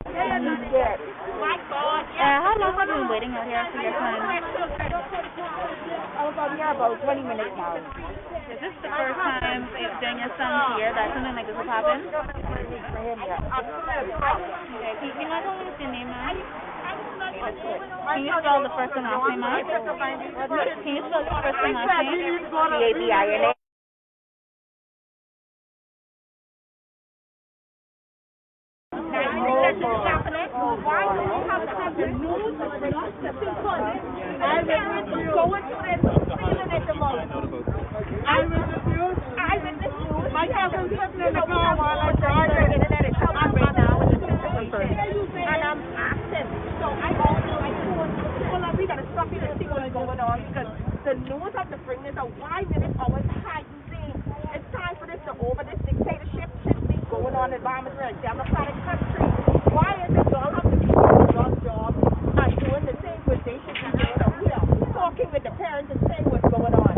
Yes. How long have you been waiting out here for your time? I was out here about 20 minutes now. Is this the first time during your son's here that something like this has happened? For him, yeah. Okay, can you not tell me what's your name, ma'am? Can you spell the first and last name, ma'am? Can you spell your first and last name? Dabina. Why do we have to have the news for us to see fun? I was going through this feeling at the moment. I witnessed you. My cousin's sitting in the car while I'm driving. I'm right now in the situation. And I'm asking. So I told people that we got to stop here to see what's going on because the news have to bring this out. Why did it always hiding? It's time for this to over. This dictatorship should be going on in Bahamas. We're a democratic country. Why is it y'all have to be doing your job and doing the things which they should be doing out here? Talking with the parents and saying what's going on.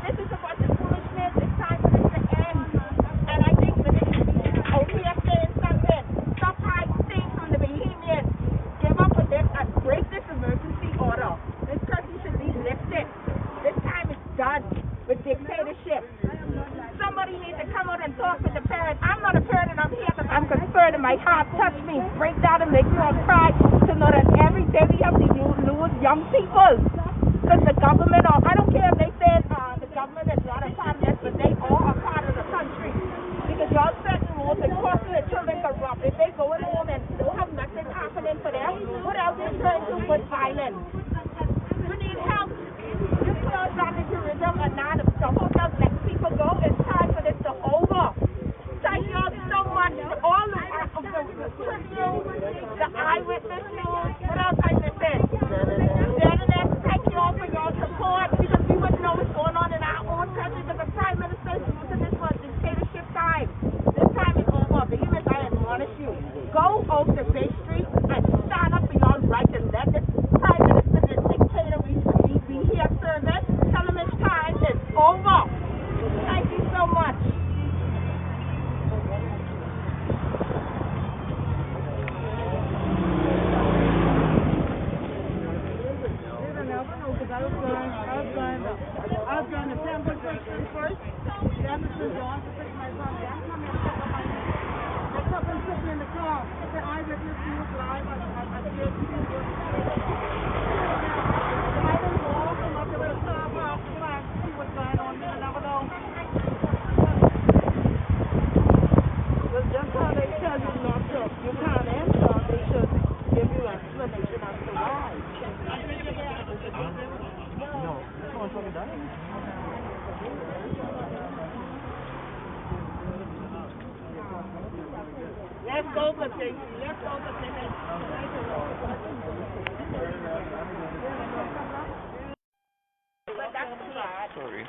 This is a bunch of foolishness. It's time for this to end. And I think that it should be out here saying something. Stop hiding things from the Bahamians. Give up with this and break this emergency order. This country should be lifted. This time is done with dictatorship. Somebody needs to come out and talk with the parents. I'm not a parent and I'm here because I'm concerned and my heart touched me, break down and make me want to cry to know that every day we have to lose young people. Because the government, or I don't care if they said the government is not a part of this, but they all are part of the country. Because y'all setting rules and causing the children corrupt. If they going home and don't have nothing happening for them, what else is trying to do but violence? We need help. This girl's not in tourism and not the hotels let people go. It's time for this to over. Thank you all so much. All the tribute, the eyewitness news, what else I missing? The internet, thank you all for your support because we wouldn't know what's going on in our own country because the Prime Minister is using this for dictatorship time. This time is over. Even I admonish you. Go over to Bay Street and stand up for your rights and let this Prime Minister, this dictator, we here serving. Tell him his time is over. Thank you so much. I was going to Temple first. Then Mr. John to pick my son. Then come in and pick up my son. I took him sitting in the car. I said, I witnessed you live at the airport. I didn't walk. I'm not going to car park and see what's going on. You never know. But just how they tell you not to, you can't enter. They should give you an explanation as to why. No, someone told me that. Let's go for things. Let's go for things. But that's too bad. Sorry.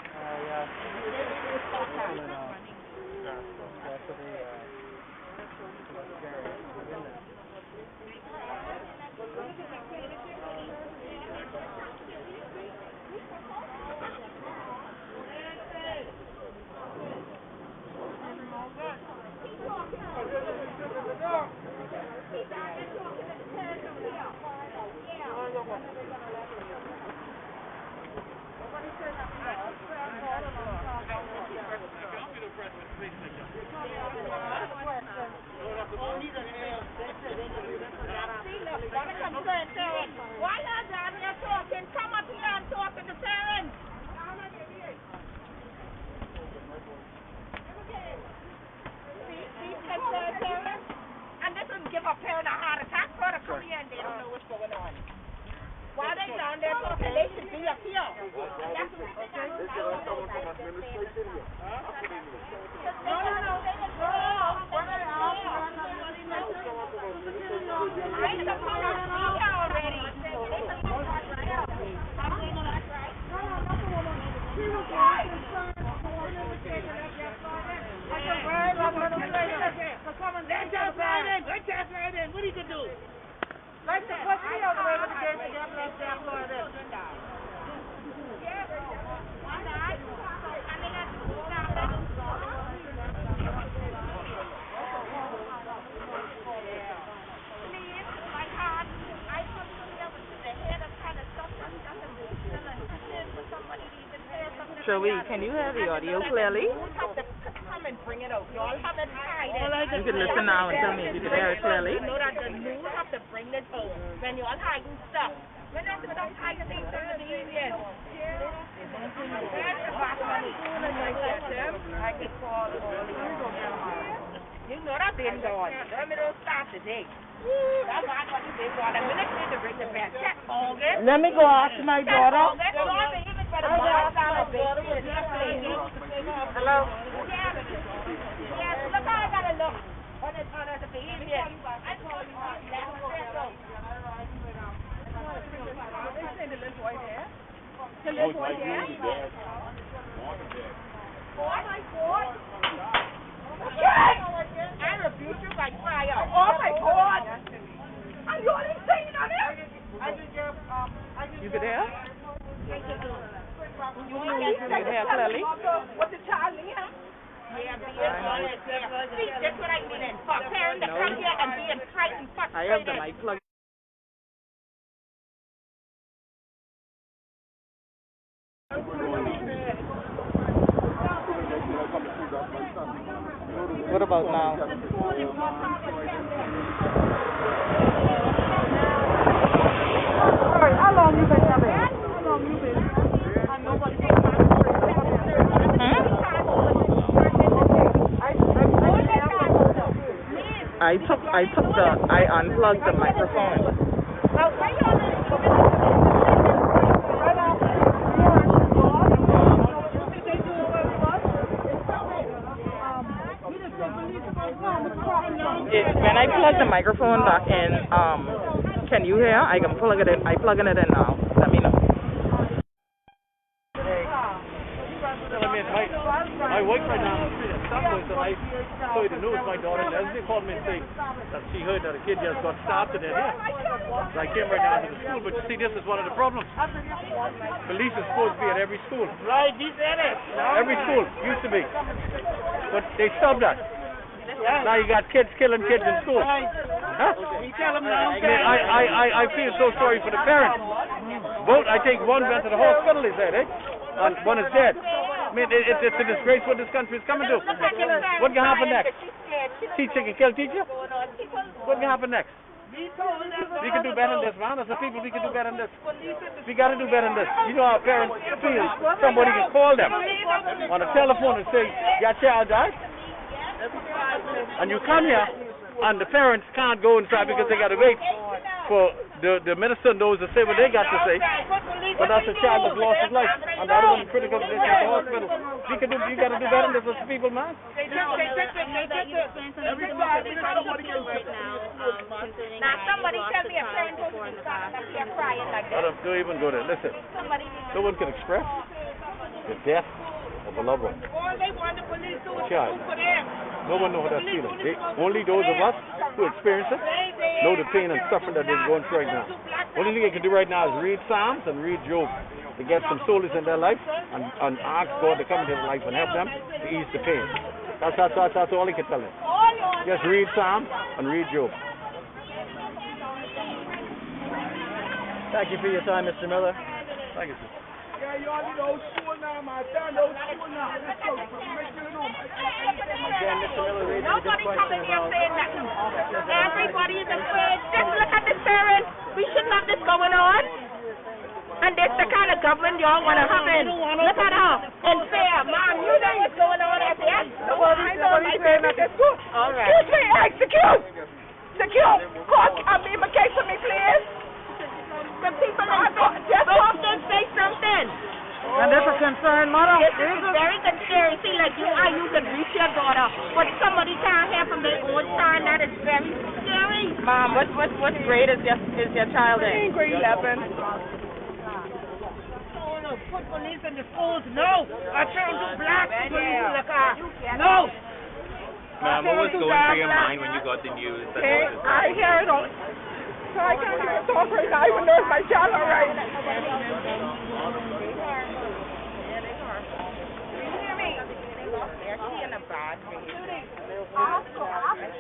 Why are down here talking? Come up here and talk to the parents. See, parents? And this will give a parent a heart attack for the come here and they don't know what's going on. Why they down there talking? They should be up here. And that's what we think. No. They just go. I ain't supposed to be here already. What do you do? Like the question over there with the game to get left down for this. Why not? I mean, that's Zoe, can you hear the audio clearly? You have to come and bring it out. You all have it hiding. You can listen now and tell me if you can hear it clearly. You know that the news have to bring this out when you all hiding stuff. When they don't hide things from the Indians. I can call you know that been gone. Let me don't start today. That's why I want to be gone. I'm going to bring the best. Let me go ask my daughter. Hello? Yes, look how I got to look. On the Indian. I told you the little boy there. The little boy there. Oh my God. I rebuke you by fire. Oh my God! And you only saying on it? You can hear? You can hear clearly? What's the child here? See, that's what I mean. For parents to come here and be frightened. I have the mic plugged. What about now? Sorry, how long you been having? How long you been? I unplugged the microphone. When I plug the microphone back in, can you hear? I can plug it in. I'm plugging it in now. Let me know. My wife right now is in Subway, so I saw the news. My daughter Leslie called me and said that she heard that a kid just got stabbed to death here. So I came right down to the school, but you see, this is one of the problems. Police is supposed to be at every school. Right, he said it. Every school used to be, but they stopped that. Now you got kids killing kids in school. Huh? I feel so sorry for the parents. Both, I think one went to the hospital, they said, and one is dead. I mean, it's a disgrace what this country is coming to. What can happen next? Teacher can kill teacher? What can happen next? We can do better than this, man. As a people, we can do better than this. We got to do better than this. You know how parents feel. Somebody can call them on the telephone and say, your child died? And you come here, and the parents can't go inside because they got to wait for the minister and those to say what they got to say. But that's a child that's lost his life, and the other one in critical condition at the hospital. You got to do better than this as people, man. Now somebody tell me a parent who's crying like that. Don't even go there. Listen, no one can express the death of a loved one. All they want the police to do is Child. for them. No one knows how that's feeling. Only those of us who experience it know the pain and suffering that they're going through right now. Only thing they can do right now is read Psalms and read Job to get some solace in their life and ask God to come into their life and help them to ease the pain. That's all they can tell them. Just read Psalms and read Job. Thank you for your time, Mr. Miller. Thank you, sir. Again, Mr. Miller raised a good Nobody question coming here about... saying nothing. Everybody is afraid. Just look at the parents. We shouldn't have this going on. And this the kind of government y'all want to have in. Look at her. Unfair. Mom, you know what's going on at the end. I know my baby is good. All right. Excuse me. Execute. Secure. Court, make a case for me, please. The people are just walk and say something. And that's a concern, Mother. This is very concerning. See, like you can reach your daughter, but somebody can't hear from their own time. That is very scary. Mom, what grade is your child in? Grade 11. Put police in the schools. No. I turn to black police in the car. No. Ma'am, what was going through your mind when you got the news? Okay, I hear it all. So I can't even talk right now. I even know if my child all right.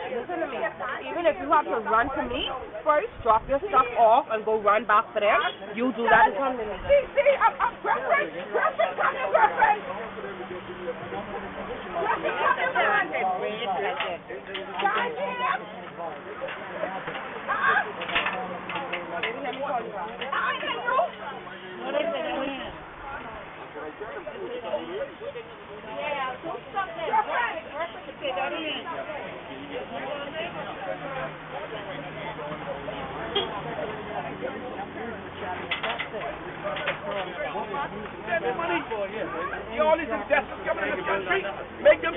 Listen to me. Even if you have to run to me, first drop your stuff off and go run back for them. You do that. See, I'm preference coming All these investors coming in this country, make them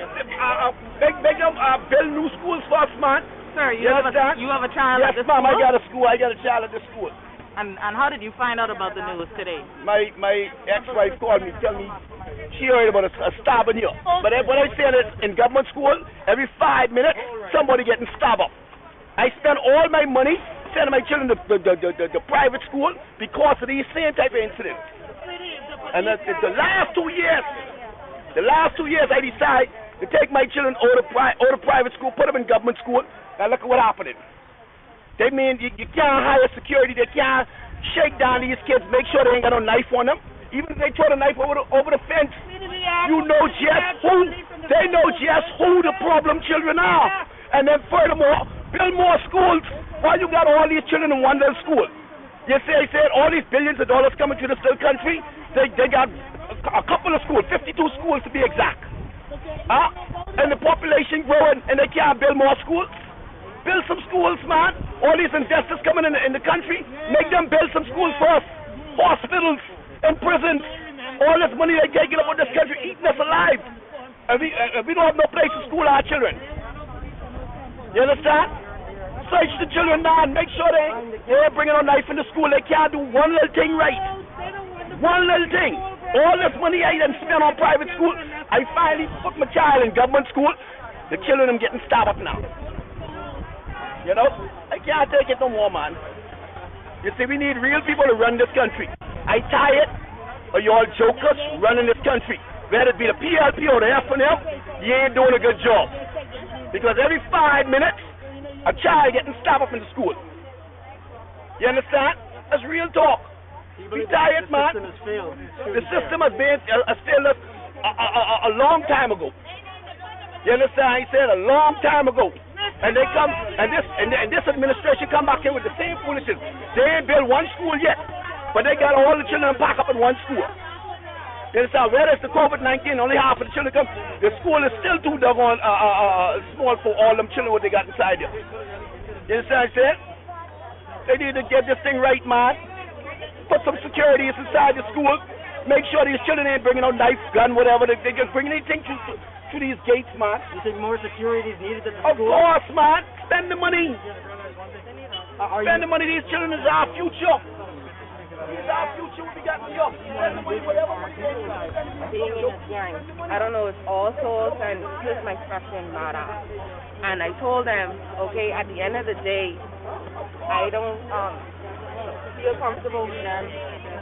build new schools for us, man. Sir, you have a child Yes, at this ma'am, school? I got a child at this school. And how did you find out about the news today? My ex-wife called me, tell me she heard about a stabbing here. But what I said is, in government school, every 5 minutes, somebody getting stabbed up. I spent all my money sending my children to the private school because of these same type of incidents. And the last 2 years, I decided to take my children out of private school, put them in government school, and look at what happened. They mean you can't hire security, they can't shake down these kids, make sure they ain't got no knife on them. Even if they throw the knife over the fence, they know just who the problem children are. And then furthermore, build more schools. Why you got all these children in one little school? You said all these billions of dollars coming to this little country, they got a couple of schools, 52 schools to be exact. And the population growing and they can't build more schools? Build some schools, man. All these investors coming in the country, make them build some schools for us. Hospitals and prisons. All this money they taking up with this country, eating us alive. And we don't have no place to school our children. You understand? Search the children now and make sure they're bringing a knife into school. They can't do one little thing right. One little thing. All this money I done spent on private school, I finally put my child in government school. The children are getting stabbed up now. You know, I can't take it no more, man. You see, we need real people to run this country. I tired of you all jokers running this country. Whether it be the PLP or the FNM, you ain't doing a good job. Because every 5 minutes, a child getting stabbed up in the school. You understand? That's real talk. We tired, man. The system has failed us a long time ago. You understand? He said a long time ago. And they come, and this administration come back here with the same foolishness. They ain't built one school yet, but they got all the children packed up in one school. You understand? Whether it's the COVID-19, only half of the children come. The school is still too doggone small for all them children what they got inside there. You understand what I said? They need to get this thing right, man. Put some security inside the school. Make sure these children ain't bringing no knife, gun, whatever. They can bring anything to these gates, man. You think more security is needed at the school? Of course, man. Spend the money. Spend the money. These children is our future. These are our future. We got to go. Spend the money, whatever. Being in this gang, I don't know, it's all souls and this my freshman matter. And I told them, okay, at the end of the day, I don't feel comfortable with them.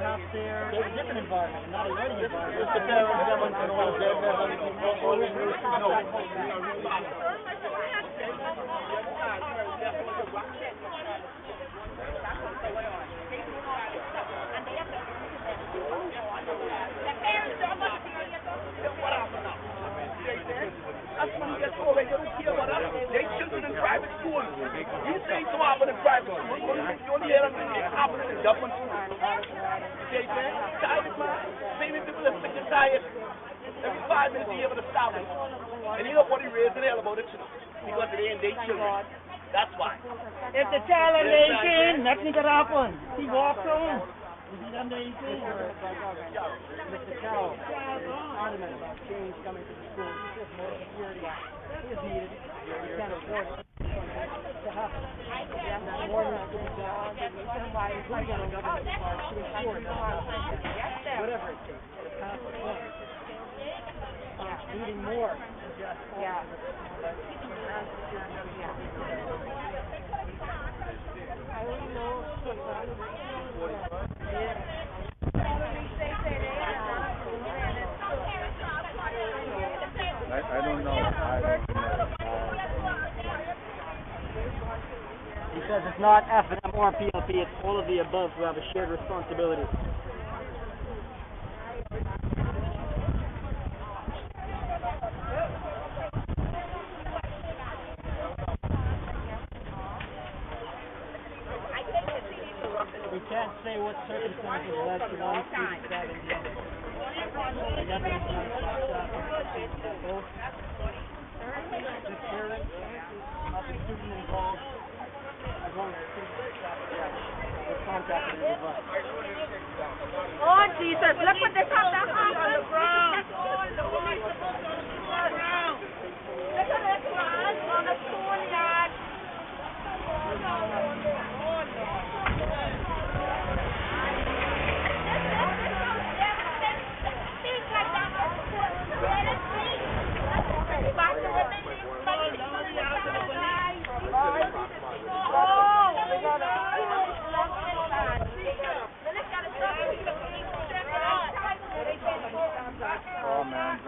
There's a different environment, not a learning environment. That's when you get told they don't care about us. They children in private schools. These things don't happen in private schools. You only hear them happening in government schools. Okay, man? Tired, man. Same people are sick and tired. Every 5 minutes you able to stop it. And you know what he raised the hell about it, because it ain't their children. That's why. If the child under 18, nothing could happen. He walks home. He's under 18. Mr. Carroll is adamant about change coming to the school. Just more security is needed. You can't afford it to happen. More restrictions whatever it takes to pass the point. Needing more than just I don't know. He says it's not F&M or PLP, it's all of the above who have a shared responsibility. can't say what circumstances led to one student stabbing the other. The evidence on the both the parents of the student involved, as well as the student were contacted with advice. Oh, Jesus, look what they have that on the ground. Look at this man on the schoolyard. Oh man,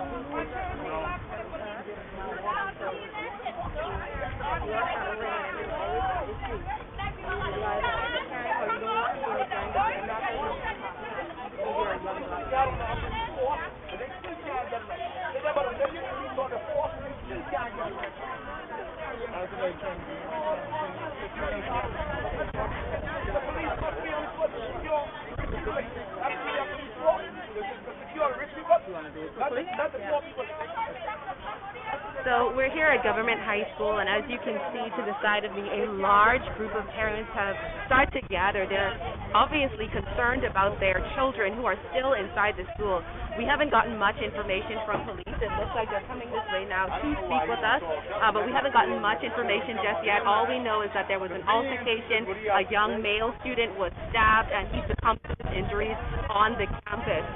So we're here at Government High School, and as you can see to the side of me, a large group of parents have started to gather. They're obviously concerned about their children who are still inside the school. We haven't gotten much information from police. It looks like they're coming this way now to speak with us, but we haven't gotten much information just yet. All we know is that there was an altercation. A young male student was stabbed, and he succumbed to his injuries on the campus.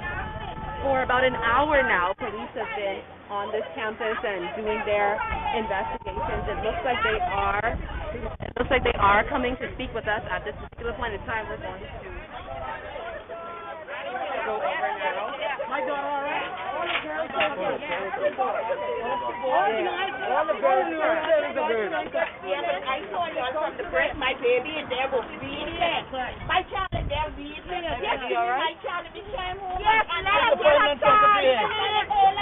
For about an hour now, police have been on this campus and doing their investigations. It looks like they are coming to speak with us at this particular point in time. We're going to go over now. My daughter, all right? All the girls yeah, but I told you from the break, my baby is there was feeding. My child is there feeding. Yes, my child became home. Yes, let us go. Let us go.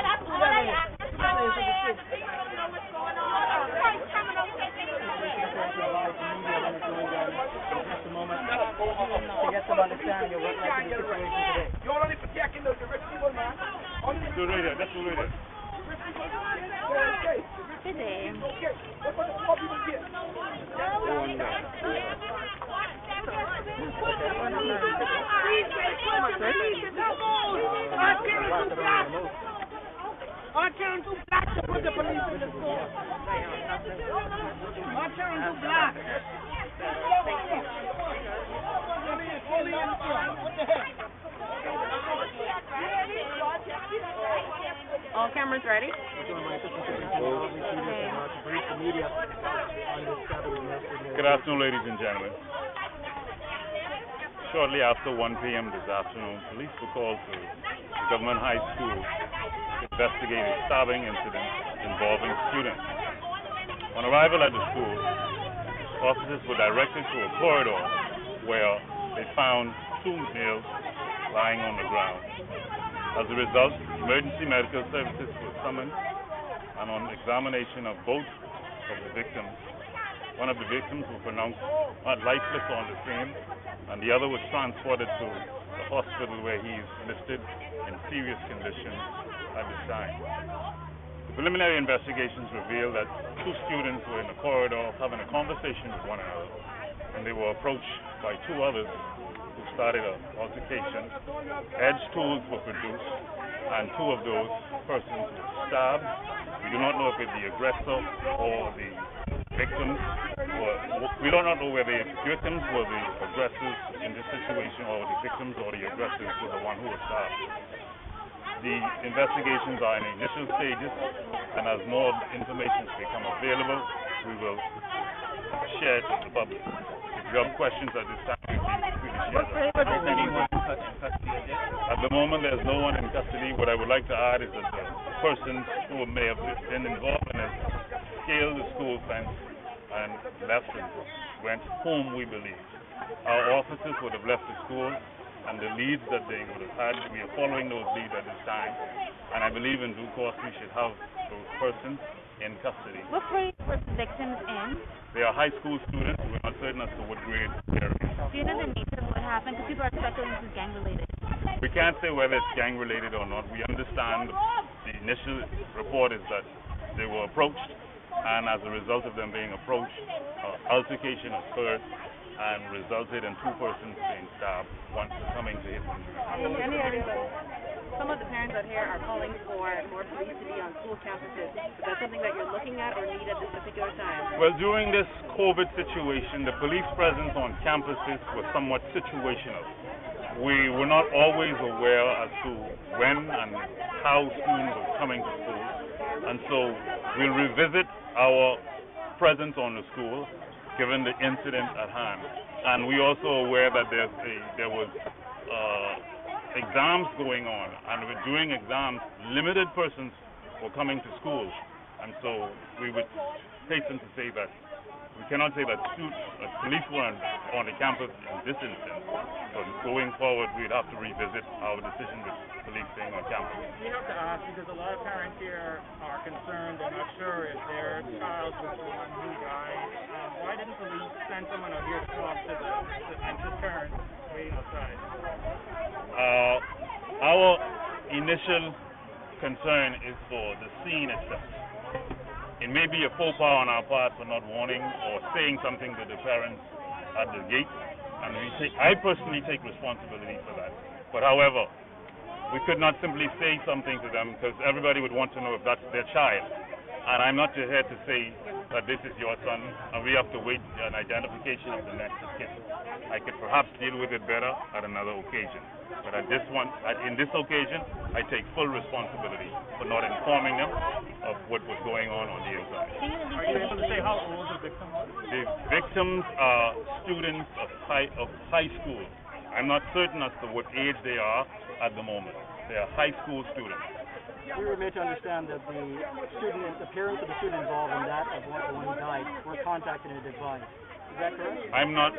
What's going on? Just a moment to get some understanding of what led to the situation today. You're only protecting the rich people, man. do it right there. That's right there. Good day. I turn to black to put the police in the school. I turn to black. What the heck? All cameras ready? Good afternoon, ladies and gentlemen. Shortly after 1 p.m. this afternoon, police were called to Government High School to investigate a stabbing incident involving students. On arrival at the school, officers were directed to a corridor where they found two males lying on the ground. As a result, emergency medical services were summoned, and on examination of both of the victims, one of the victims was pronounced lifeless on the scene, and the other was transported to the hospital where he is listed in serious condition at this time. The preliminary investigations revealed that two students were in the corridor having a conversation with one another, and they were approached by two others who started an altercation. Edge tools were produced, and two of those persons were stabbed. We do not know if it's the aggressor or the victims. We do not know whether the victims were the aggressors in this situation, or the victims or the aggressors were the one who was stabbed. The investigations are in initial stages, and as more information become available, we will share it with the public. If you have questions at this time, we can share them. At the moment, there's no one in custody. What I would like to add is that the persons who may have been involved in it scaled the school fence and left and went home, we believe. Our officers would have left the school, and the leads that they would have had, we are following those leads at this time, and I believe in due course we should have those persons in custody. What grade were the victims in? They are high school students. We're not certain as to what grade they're in. Do you know the nature of what happened? Because people are speculating this is gang related. We can't say whether it's gang related or not. We understand the initial report is that they were approached, and as a result of them being approached, altercation occurred and resulted in 2 persons being stabbed, one succumbing to his injuries. Some of the parents out here are calling for more police to be on school campuses. Is that something that you're looking at or need at this particular time? Well, during this COVID situation, the police presence on campuses was somewhat situational. We were not always aware as to when and how students were coming to school, and so we'll revisit our presence on the school given the incident at hand. And we're also aware that there was exams going on, and with during exams, limited persons were coming to school, and so we would hasten to say that we cannot say that police were on the campus in this instance, but going forward we'd have to revisit our decision with police staying on campus. We have to ask because a lot of parents here are concerned, they're not sure if their child was the one who died. Why didn't police send someone out here to talk to the anxious parents waiting outside? Our initial concern is for the scene itself. It may be a faux pas on our part for not warning or saying something to the parents at the gate, and I personally take responsibility for that. But however, we could not simply say something to them because everybody would want to know if that's their child. And I'm not here to say that this is your son, and we have to wait an identification of the next of kin. I could perhaps deal with it better at another occasion. But in this occasion, I take full responsibility for not informing them of what was going on the inside. Are you able to say how old the victim was? The victims are students of high school. I'm not certain as to what age they are at the moment. They are high school students. We were made to understand that the parents of the student involved in that of one who died were contacted and advised. Is that correct? I'm not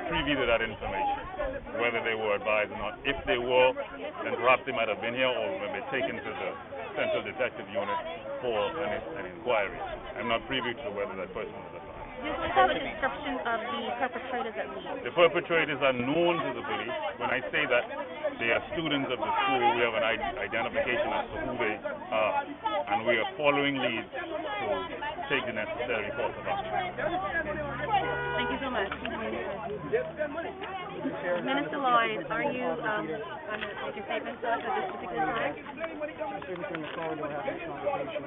privy to that information, whether they were advised or not. If they were, then perhaps they might have been here or maybe taken to the Central Detective Unit for an inquiry. I'm not privy to whether that person was advised. Just let's have a description of the perpetrators at least. The perpetrators are known to the police. When I say that they are students of the school, we have an identification as to who they are, and we are following leads to take the necessary course of action. Thank you so much. Minister Lloyd, are you going to make your statement to us at this particular time? Students in the corridor having a conversation.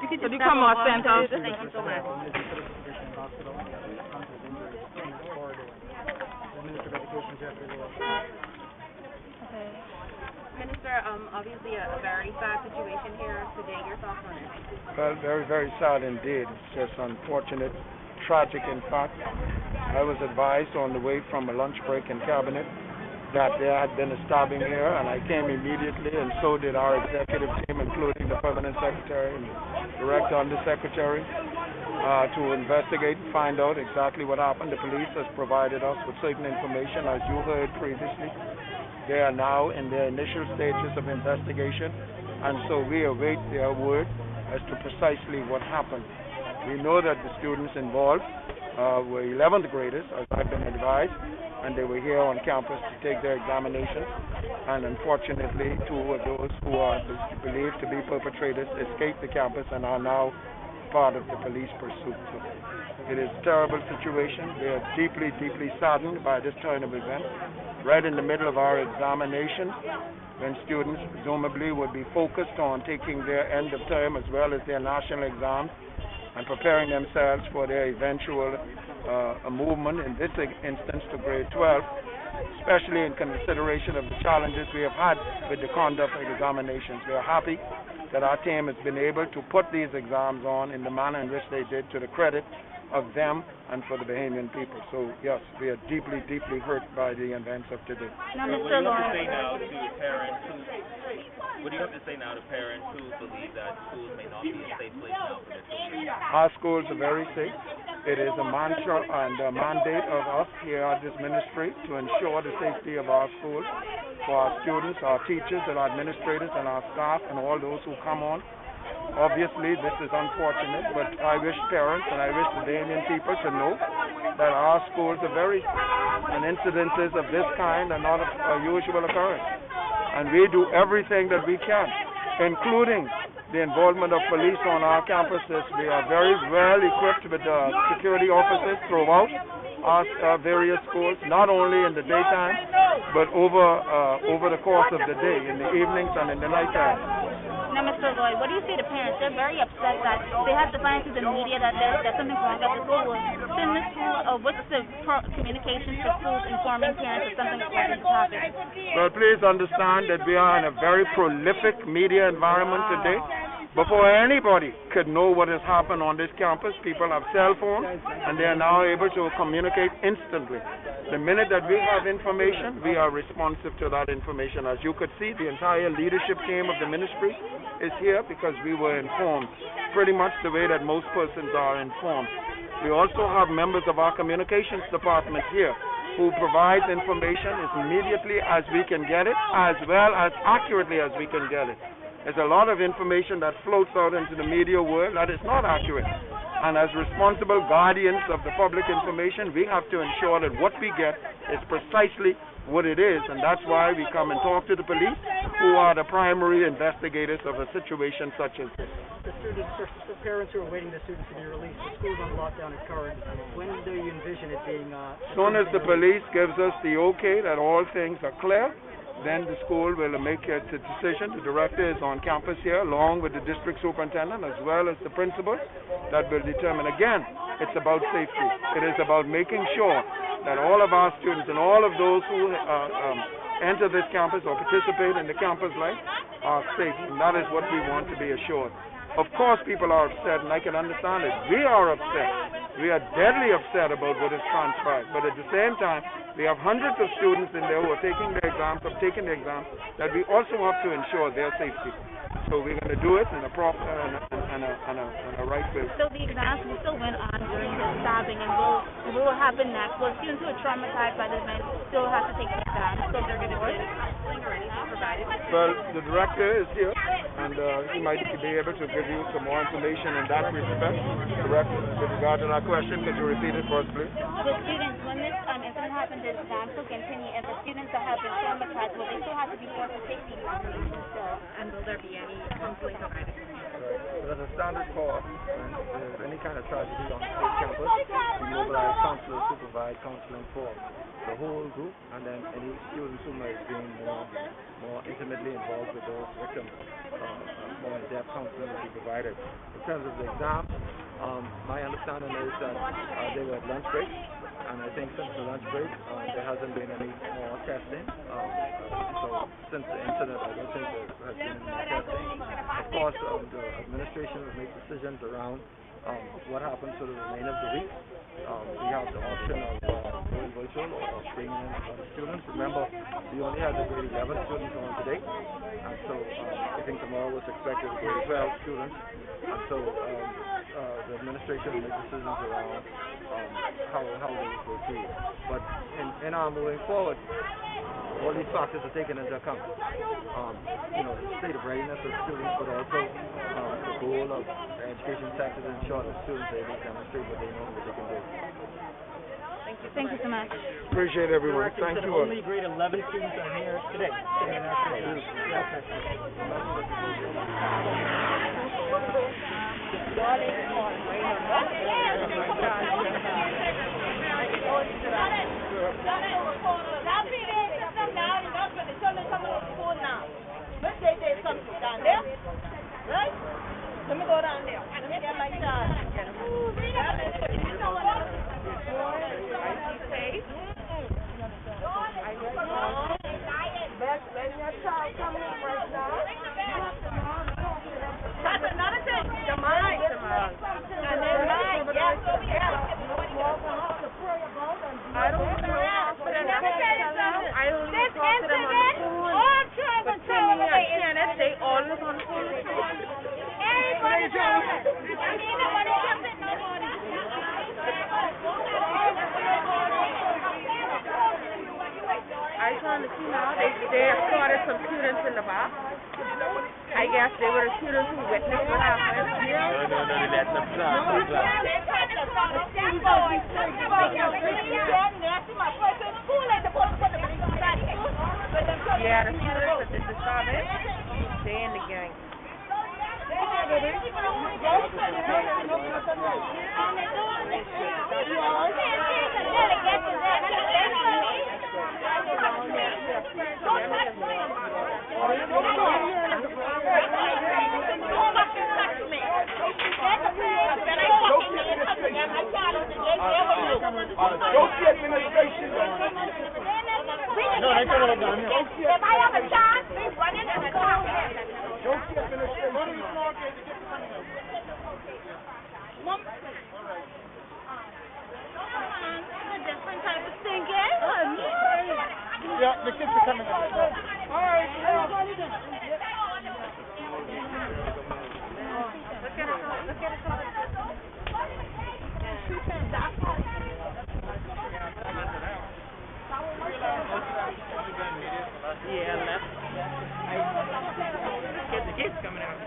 You could Could you just come more walk center? through. Thank you so much. Okay. Minister, obviously a very sad situation here today. Your thoughts on it? Well, very, very sad indeed. It's just unfortunate, tragic in fact. I was advised on the way from a lunch break in Cabinet that there had been a stabbing here, and I came immediately, and so did our executive team, including the Permanent Secretary and Director Undersecretary, to investigate and find out exactly what happened. The police has provided us with certain information, as you heard previously. They are now in their initial stages of investigation, and so we await their word as to precisely what happened. We know that the students involved were 11th graders, as I've been advised, and they were here on campus to take their examinations, and unfortunately 2 of those who are believed to be perpetrators escaped the campus and are now part of the police pursuit. So it is a terrible situation. We are deeply, deeply saddened by this turn of events. Right in the middle of our examination, when students presumably would be focused on taking their end of term as well as their national exams and preparing themselves for their eventual movement, in this instance to grade 12, especially in consideration of the challenges we have had with the conduct of examinations. We are happy that our team has been able to put these exams on in the manner in which they did, to the credit of them and for the Bahamian people. So yes, we are deeply, deeply hurt by the events of today. Now, What Mr. do you have to Lloyd. say now to parents who believe that schools may not be a safe place now for their children? Our schools are very safe. It is a mantra and a mandate of us here at this ministry to ensure the safety of our schools for our students, our teachers, and our administrators, and our staff, and all those who come on. Obviously, this is unfortunate, but I wish parents and I wish the Bahamian people to know that our schools are and incidences of this kind are not a usual occurrence. And we do everything that we can, including the involvement of police on our campuses. We are very well equipped with security officers throughout our various schools, not only in the daytime, but over the course of the day, in the evenings and in the nighttime. Now, Mr. Lloyd, what do you say to parents? They're very upset that they have to find through the media that something's wrong at the school. Shouldn't the school, what's the communication for schools informing parents that something like this is happening? Well, please understand that we are in a very prolific media environment today. Before anybody could know what has happened on this campus, people have cell phones, and they are now able to communicate instantly. The minute that we have information, we are responsive to that information. As you could see, the entire leadership team of the ministry is here because we were informed pretty much the way that most persons are informed. We also have members of our communications department here who provides information as immediately as we can get it, as well as accurately as we can get it. There's a lot of information that floats out into the media world that is not accurate. And as responsible guardians of the public information, we have to ensure that what we get is precisely what it is. And that's why we come and talk to the police, who are the primary investigators of a situation such as this. The students, for parents who are waiting the students to be released, the school's on lockdown at current. When do you envision it being... As soon as the police gives us the okay that all things are clear, then the school will make its decision. The director is on campus here, along with the district superintendent, as well as the principal, that will determine. Again, it's about safety. It is about making sure that all of our students and all of those who enter this campus or participate in the campus life are safe, and that is what we want to be assured. Of course, people are upset, and I can understand it. We are upset. We are deadly upset about what has transpired. But at the same time, we have hundreds of students in there who are taking their exams, that we also have to ensure their safety. So we're going to do it in a proper and a right way. So the exams will still went on during the stabbing, and what will happen next? Will students who are traumatized by the event still have to take the exams? So they're going to do counseling already provided? Well, the director is here, and he might be able to give you some more information in that respect. Director, with regard to that question, could you repeat it for us, please? The students, when this incident happened, the exams will continue, and the students that have been traumatized, will they still have to be forced to take the exams? And will there be any counseling provided? There's a standard course, and if there's any kind of tragedy on the state campus, we mobilize counselors to provide counseling for the whole group, and then any students who might be more intimately involved with those victims, more in-depth counseling will be provided. In terms of the exam, my understanding is that they were at lunch break, and I think since the lunch break, there hasn't been any more testing. So since the incident, I don't think there has been any more testing. Of course, the administration will make decisions around what happens for the remainder of the week. We have the option of going virtual or bringing in other students. Remember, we only had the grade 11 students on today, and so I think tomorrow was expected to grade 12 students, and so the administration will make decisions around how they will proceed. But in our moving forward, all these factors are taken into account. The state of readiness of students, but also the goal of the education sector to ensure that students are able to demonstrate what they know and what they can do. Thank you so much. Appreciate everyone. Thank you. Only grade 11 students are here today. Let's say there's something down there, right? Let me go down there. Let me get my child. Best let your child come in right now. That's another thing. Your mind. And then mind. Yes. I don't even talk to them. I don't even talk to them on the phone. But Timmy and Kenneth, they always on the phone. I trying to see now. They escorted some students in the back. I I guess they were the students who witnessed what happened. No, that's a plan. Yeah, the students that did the service, they in the gang. No, I can't have done. If I have a chance, please run in and talk. Different type of thinking. Yeah, the kids are coming. All right. Yeah, left. Get the kids coming out.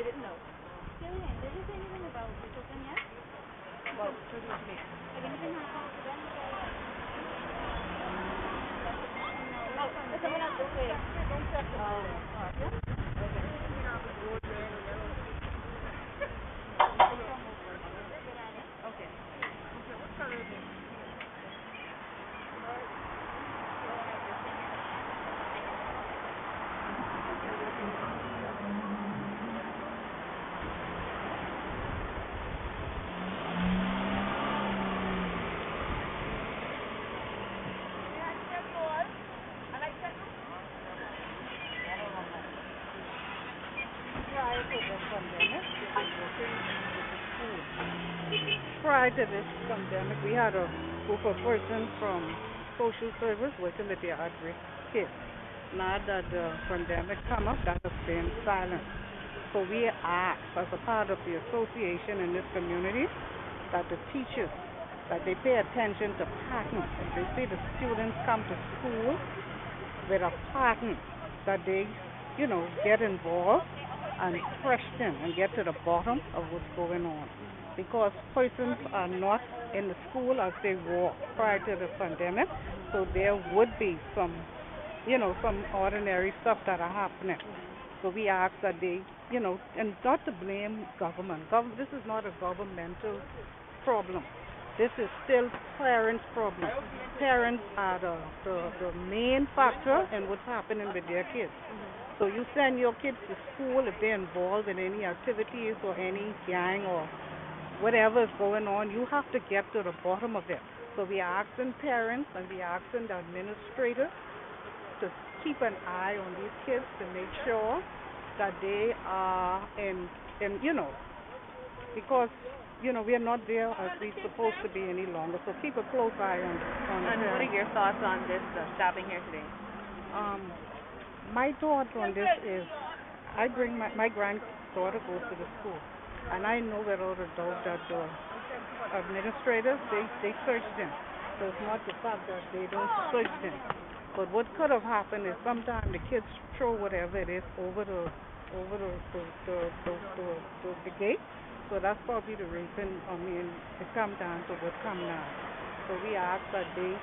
I didn't know. Jillian, did you say anything about the children yet? Well, children to me. Like anything happened to them? Oh, there's someone else this way. Okay. Prior to this pandemic, we had a group of persons from social service working with their at-risk kids. Now that the pandemic come up, that has been silent. So we ask, as a part of the association in this community, that the teachers, that they pay attention to patterns. If they see the students come to school with a pattern, that they, get involved and question and get to the bottom of what's going on. Because persons are not in the school as they were prior to the pandemic, so there would be some ordinary stuff that are happening. So we ask that they, and not to blame government. This is not a governmental problem. This is still parents' problem. Parents are the main factor in what's happening with their kids. So you send your kids to school if they're involved in any activities or any gang or whatever is going on, you have to get to the bottom of it. So we are asking parents and we are asking the administrators to keep an eye on these kids to make sure that they are because we are not there as we're supposed to be any longer. So keep a close eye on And what are your thoughts on this stopping here today? My thoughts on this is I bring my granddaughter goes to the school. And I know without a doubt that the administrators, they search them. So it's not the fact that they don't search them. But what could have happened is sometimes the kids throw whatever it is over the gate. So that's probably the reason, it come down to what come now. So we ask that they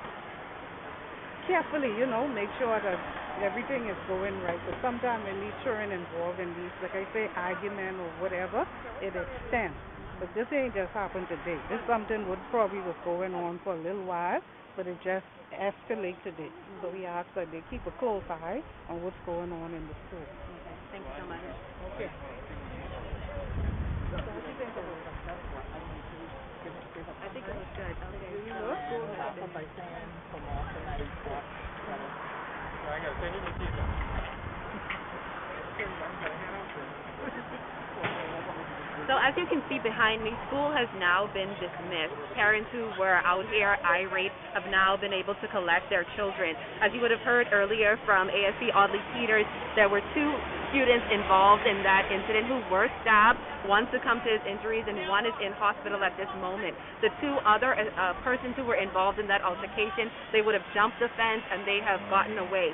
carefully, make sure that everything is going right. But sometimes when these children involved in these, like I say, argument or whatever, it extends. But this ain't just happened today. This something what probably was going on for a little while, but it just escalated today. So we ask that they keep a close eye on what's going on in the school. Okay. Thank you so much. Okay. I think it was good. So as you can see behind me, school has now been dismissed. Parents who were out here irate have now been able to collect their children. As you would have heard earlier from ASC Audley Peters, there were 2 students involved in that incident who were stabbed. One succumbed to his injuries and one is in hospital at this moment. The 2 other persons who were involved in that altercation, they would have jumped the fence and they have gotten away.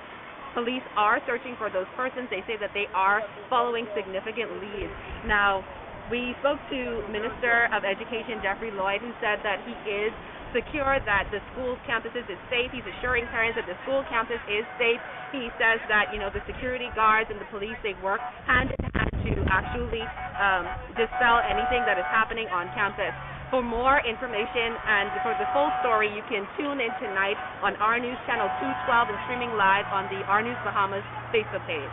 Police are searching for those persons. They say that they are following significant leads. Now, we spoke to Minister of Education Jeffrey Lloyd, who said that he is secure that the school campus is safe. He's assuring parents that the school campus is safe. He says that, the security guards and the police, they work hand in hand to actually dispel anything that is happening on campus. For more information and for the full story, you can tune in tonight on Our News Channel 212 and streaming live on the Our News Bahamas Facebook page.